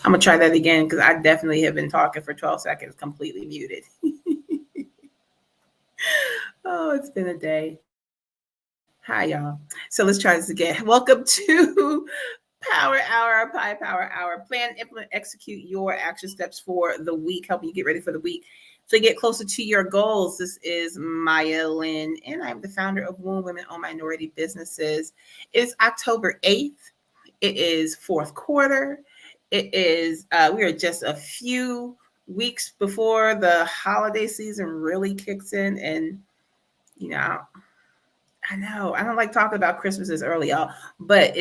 I'm going to try that again because I definitely have been talking for 12 seconds, completely muted. Oh, it's been a day. Hi, y'all. So let's try this again. Welcome to Power Hour, PI Power Hour. Plan, implement, execute your action steps for the week, helping you get ready for the week so you get closer to your goals. This is Maya Lynn, and I'm the founder of W.O.M.B Women Owned Minority Businesses. It's October 8th. It is fourth quarter. It is, we are just a few weeks before the holiday season really kicks in. And, you know, I know I don't like talking about Christmas as early, y'all, but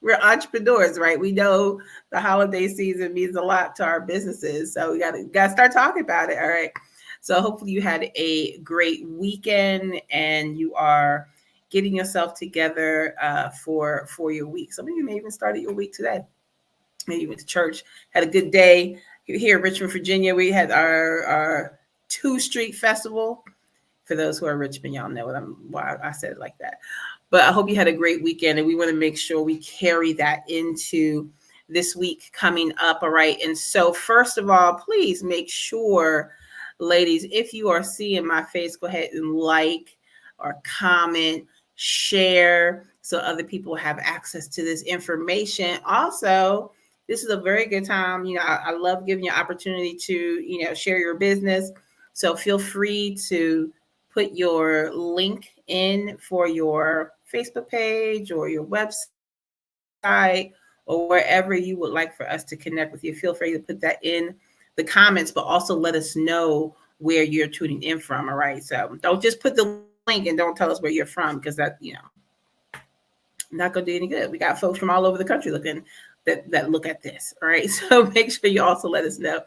we're entrepreneurs, right? We know the holiday season means a lot to our businesses, so we gotta start talking about it. All right. So hopefully you had a great weekend and you are getting yourself together for your week. Some of you may even started your week today. Maybe you went to church, had a good day. Here in Richmond, Virginia, we had our 2 Street Festival. For those who are Richmond, y'all know why I said it like that. But I hope you had a great weekend, and we want to make sure we carry that into this week coming up. All right. And so, first of all, please make sure, ladies, if you are seeing my face, go ahead and like or comment, share, so other people have access to this information. Also, this is a very good time. I love giving you opportunity to, share your business. So feel free to put your link in for your Facebook page or your website or wherever you would like for us to connect with you. Feel free to put that in the comments, but also let us know where you're tuning in from. All right. So don't just put the link and don't tell us where you're from, because not going to do any good. We got folks from all over the country that look at this. All right. So make sure you also let us know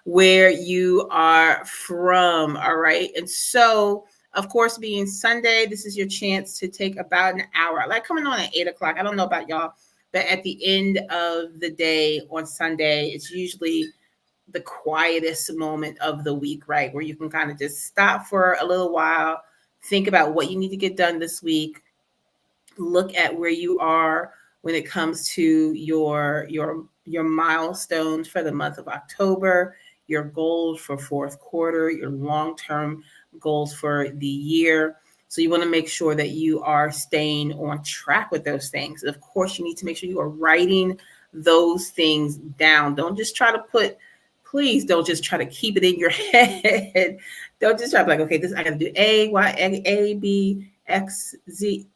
where you are from. All right. And so, of course, being Sunday, this is your chance to take about an hour. I like coming on at 8 o'clock. I don't know about y'all, but at the end of the day on Sunday, it's usually the quietest moment of the week, right? Where you can kind of just stop for a little while, think about what you need to get done this week, look at where you are when it comes to your milestones for the month of October, your goals for fourth quarter, your long-term goals for the year. So you want to make sure that you are staying on track with those things. Of course, you need to make sure you are writing those things down. Please don't just try to keep it in your head. Don't just try to be like, okay, this I got to do A, B, X, Z.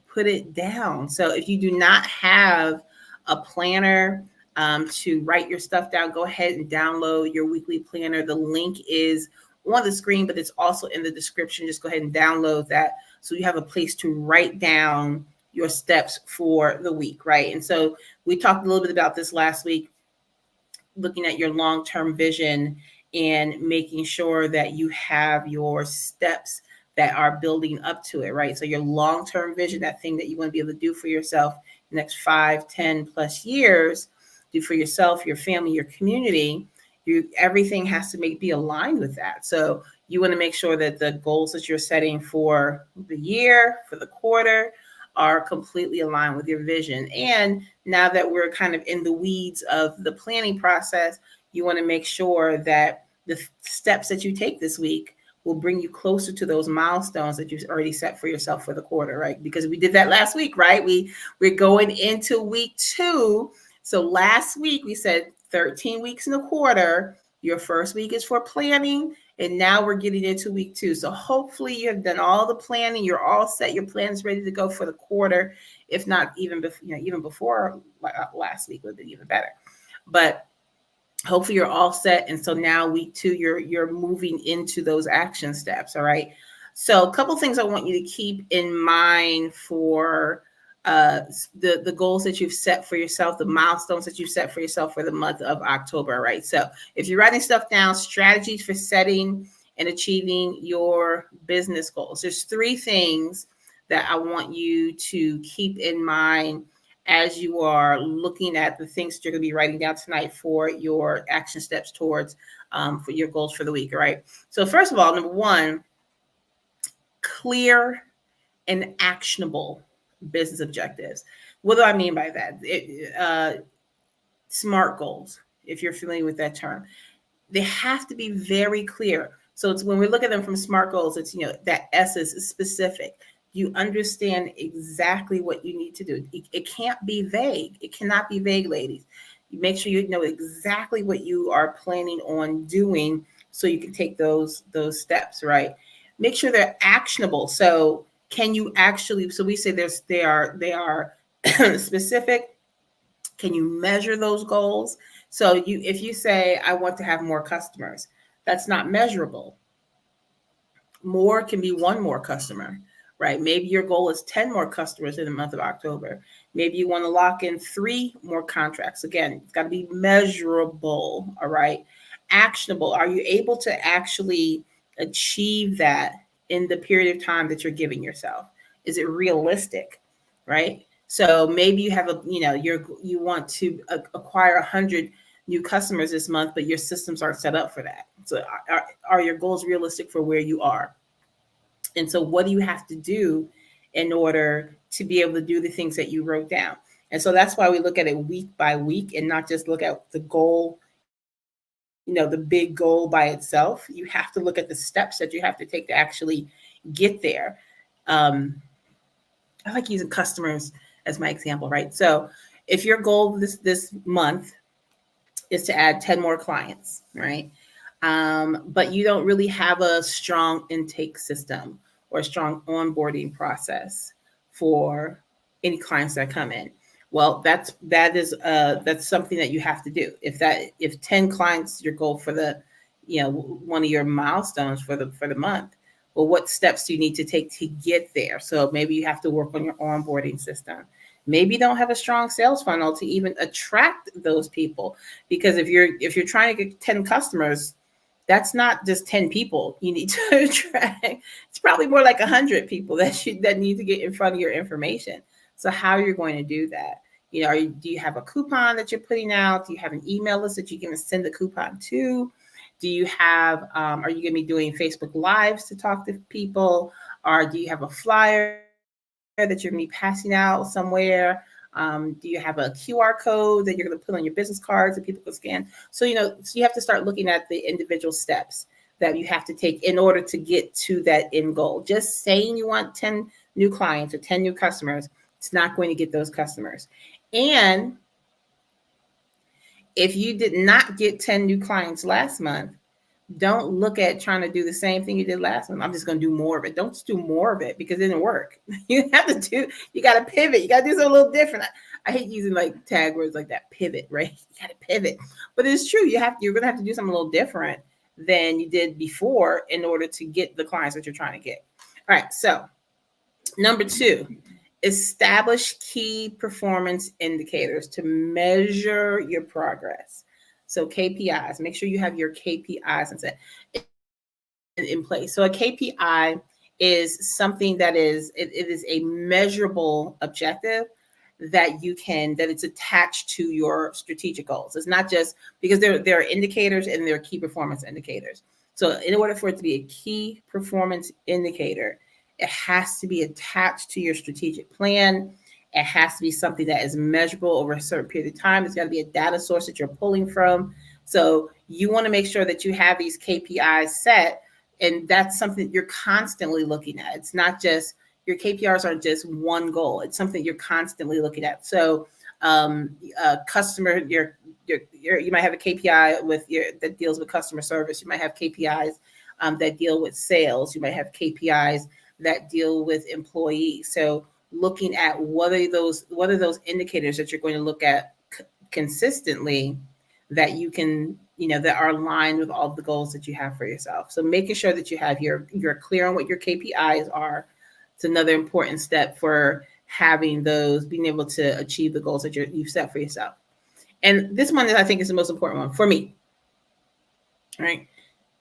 Put it down. So if you do not have a planner to write your stuff down, go ahead and download your weekly planner. The link is on the screen, but it's also in the description. Just go ahead and download that so you have a place to write down your steps for the week, right? And so we talked a little bit about this last week, looking at your long-term vision and making sure that you have your steps that are building up to it, right? So your long-term vision, that thing that you want to be able to do for yourself the next 5, 10 plus years, do for yourself, your family, your community, everything has to be aligned with that. So you want to make sure that the goals that you're setting for the year, for the quarter, are completely aligned with your vision. And now that we're kind of in the weeds of the planning process, you want to make sure that the steps that you take this week will bring you closer to those milestones that you've already set for yourself for the quarter, right? Because we did that last week, right? We're going into week 2. So last week we said 13 weeks in a quarter. Your first week is for planning, and now we're getting into week 2. So hopefully you have done all the planning. You're all set. Your plan is ready to go for the quarter. If not even before, even before last week would have been even better. But hopefully you're all set. And so now week 2, you're moving into those action steps. All right. So a couple things I want you to keep in mind for the goals that you've set for yourself, the milestones that you've set for yourself for the month of October, right? So if you're writing stuff down, strategies for setting and achieving your business goals. There's 3 things that I want you to keep in mind as you are looking at the things that you're going to be writing down tonight for your action steps towards for your goals for the week. All right. So first of all, number 1, clear and actionable business objectives. What do I mean by that? SMART goals, if you're familiar with that term. They have to be very clear. So it's when we look at them from SMART goals, it's, that S is specific. You understand exactly what you need to do. It can't be vague. It cannot be vague, ladies. You make sure you know exactly what you are planning on doing so you can take those steps, right? Make sure they're actionable. So can you actually, so we say they are specific. Can you measure those goals? So if you say, I want to have more customers, that's not measurable. More can be one more customer, right? Maybe your goal is 10 more customers in the month of October. Maybe you want to lock in 3 more contracts. Again, it's got to be measurable, all right? Actionable. Are you able to actually achieve that in the period of time that you're giving yourself? Is it realistic, right? So maybe you have you want to acquire 100 new customers this month, but your systems aren't set up for that. So are your goals realistic for where you are? And so what do you have to do in order to be able to do the things that you wrote down? And so that's why we look at it week by week and not just look at the goal, the big goal by itself. You have to look at the steps that you have to take to actually get there. I like using customers as my example, right? So if your goal this month is to add 10 more clients, right? But you don't really have a strong intake system or a strong onboarding process for any clients that come in. Well, that's something that you have to do. If 10 clients your goal for the, one of your milestones for the month, well, what steps do you need to take to get there? So maybe you have to work on your onboarding system. Maybe you don't have a strong sales funnel to even attract those people, because if you're trying to get 10 customers, that's not just 10 people you need to attract. It's probably more like 100 people that need to get in front of your information. So how are you going to do that? Do you have a coupon that you're putting out? Do you have an email list that you can send the coupon to? Do you have, are you going to be doing Facebook Lives to talk to people? Or do you have a flyer that you're going to be passing out somewhere? Do you have a QR code that you're going to put on your business cards that people can scan? So you have to start looking at the individual steps that you have to take in order to get to that end goal. Just saying you want 10 new clients or 10 new customers, it's not going to get those customers. And if you did not get 10 new clients last month, don't look at trying to do the same thing you did last month. I'm just going to do more of it. Don't just do more of it because it didn't work. You got to pivot. You got to do something a little different. I hate using like tag words like that, pivot, right? You got to pivot. But it's true. You're going to have to do something a little different than you did before in order to get the clients that you're trying to get. All right. So number 2, establish key performance indicators to measure your progress. So KPIs, make sure you have your KPIs in place. So a KPI is something that it is a measurable objective that it's attached to your strategic goals. It's not just because there are indicators and there are key performance indicators. So in order for it to be a key performance indicator, it has to be attached to your strategic plan. It has to be something that is measurable over a certain period of time. It's got to be a data source that you're pulling from. So you want to make sure that you have these KPIs set, and that's something you're constantly looking at. It's not just your KPIs aren't just one goal. It's something you're constantly looking at. So customer, you might have a KPI that deals with customer service. You might have KPIs that deal with sales. You might have KPIs that deal with employees. So looking at what are those indicators that you're going to look at consistently that you can, that are aligned with all the goals that you have for yourself. So making sure that you're clear on what your KPIs are. It's another important step for having being able to achieve the goals that you've set for yourself. And this one, I think, is the most important one for me. All right.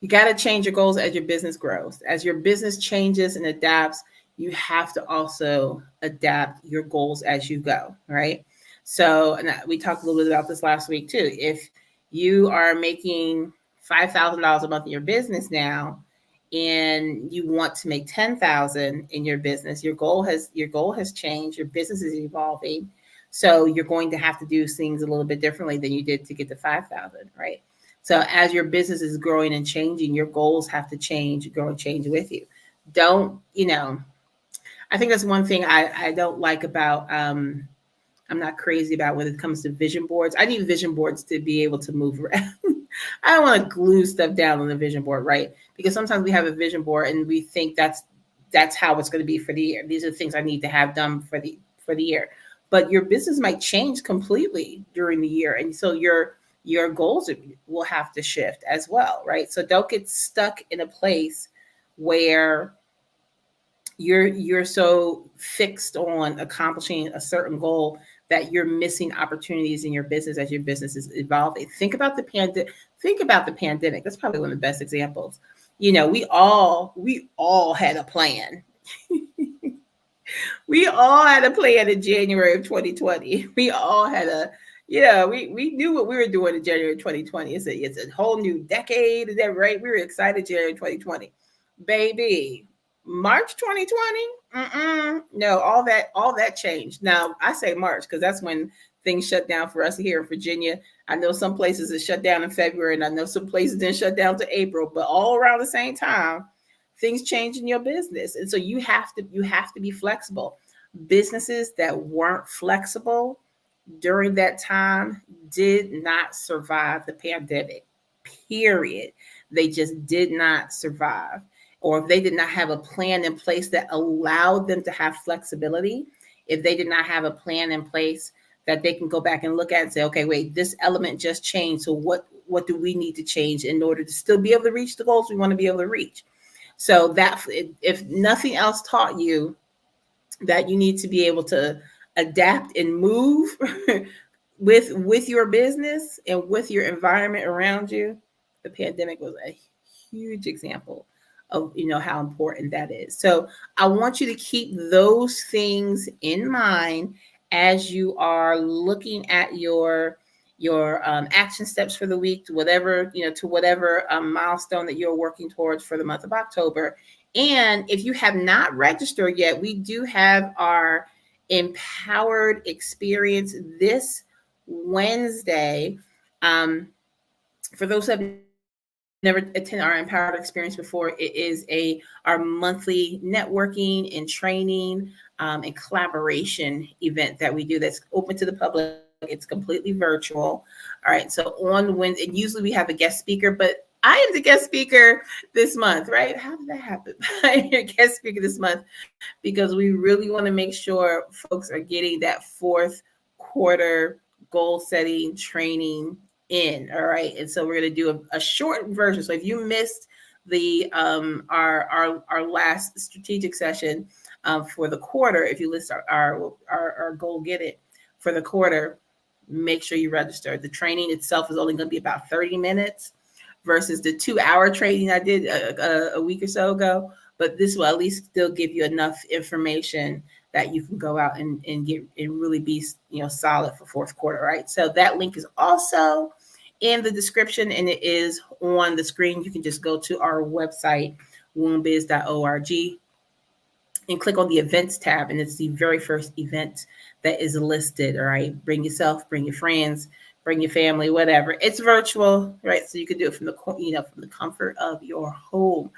You got to change your goals as your business grows. As your business changes and adapts, you have to also adapt your goals as you go, right? So, and we talked a little bit about this last week too. If you are making $5,000 a month in your business now, and you want to make 10,000 in your business, your goal has changed. Your business is evolving. So you're going to have to do things a little bit differently than you did to get to 5,000, right? So as your business is growing and changing, your goals have to change, grow and change with you. Don't, I think that's one thing I don't like about, I'm not crazy about when it comes to vision boards. I need vision boards to be able to move around. I don't want to glue stuff down on the vision board, right? Because sometimes we have a vision board and we think that's how it's going to be for the year. These are the things I need to have done for the year. But your business might change completely during the year, and so your goals will have to shift as well, right? So don't get stuck in a place where you're so fixed on accomplishing a certain goal that you're missing opportunities in your business as your business is evolving. Think about the pandemic. That's probably one of the best examples. We all had a plan. We all had a plan in January of 2020. We all had we knew what we were doing in January 2020. It's a whole new decade, is that right? We were excited January 2020. Baby, March 2020? No, all that changed. Now, I say March because that's when things shut down for us here in Virginia. I know some places it shut down in February, and I know some places didn't shut down to April, but all around the same time, things change in your business. And so you have to be flexible. Businesses that weren't flexible during that time did not survive the pandemic. Period. They just did not survive. Or if they did not have a plan in place that allowed them to have flexibility, if they did not have a plan in place that they can go back and look at and say, okay, wait, this element just changed. So what do we need to change in order to still be able to reach the goals we want to be able to reach? So that if nothing else taught you that you need to be able to adapt and move with your business and with your environment around you, the pandemic was a huge example of how important that is. So I want you to keep those things in mind as you are looking at your action steps for the week, to whatever milestone that you're working towards for the month of October. And if you have not registered yet, we do have our empowered experience this Wednesday. For those who have never attended our empowered experience before, it is our monthly networking and training and collaboration event that we do that's open to the public. It's completely virtual. All right. So on Wednesday, and usually we have a guest speaker, but I am the guest speaker this month, right? How did that happen? I'm your guest speaker this month because we really want to make sure folks are getting that fourth quarter goal setting training in. All right. And so we're going to do a short version. So if you missed the our last strategic session for the quarter, if you list our goal get it for the quarter, make sure you register. The training itself is only going to be about 30 minutes versus the 2-hour training I did a week or so ago. But this will at least still give you enough information that you can go out and get and really be solid for fourth quarter, right? So that link is also in the description and it is on the screen. You can just go to our website, wombbiz.org, and click on the events tab, and it's the very first event that is listed. All right, bring yourself, bring your friends, bring your family, whatever. It's virtual, right? So you can do it from the comfort of your home.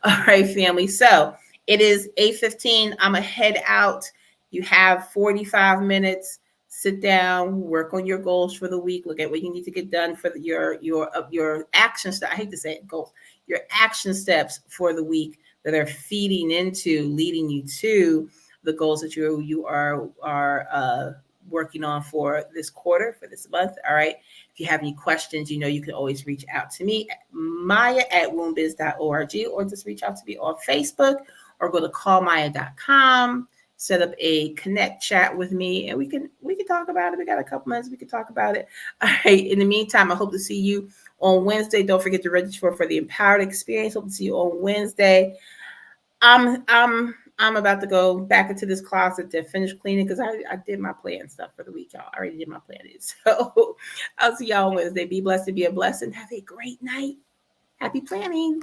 All right, family. So it is 8:15. I'm gonna head out. You have 45 minutes. Sit down, work on your goals for the week. Look at what you need to get done for your action steps. I hate to say it, goals. Your action steps for the week that are feeding into, leading you to the goals that you are working on for this quarter, for this month. All right. If you have any questions, you can always reach out to me, Maya at wombbiz.org, or just reach out to me on Facebook or go to callmaya.com, set up a connect chat with me, and we can talk about it. We got a couple minutes. We can talk about it. All right. In the meantime, I hope to see you on Wednesday. Don't forget to register for the Empowered Experience. Hope to see you on Wednesday. I'm about to go back into this closet to finish cleaning because I did my plan stuff for the week, y'all. I already did my planning. So I'll see y'all on Wednesday. Be blessed and be a blessing. Have a great night. Happy planning.